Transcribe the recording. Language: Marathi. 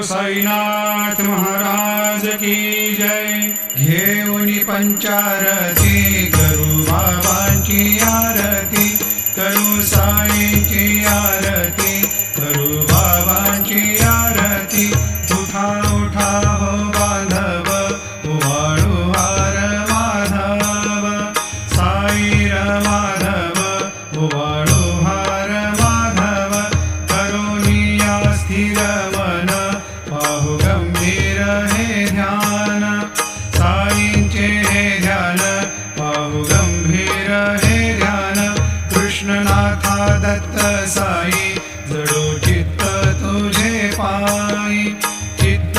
साईनाथ महाराज की जय। घेऊनी पंचारती करू बाबांची आरती, करू साईंची आरती, करू बाबांची आरती। उठा उठा हो बांधव, उभाळू हार माधव, साई माधव, उभाळू हार माधव। करुणी या स्थिर मन, पाहू गंभीर हे ध्यान, साईंचे हे ध्यान, पाहू गंभीर हे ध्यान। कृष्णनाथा दत्त साई, जडो चित्त तुझे पायी, चित्त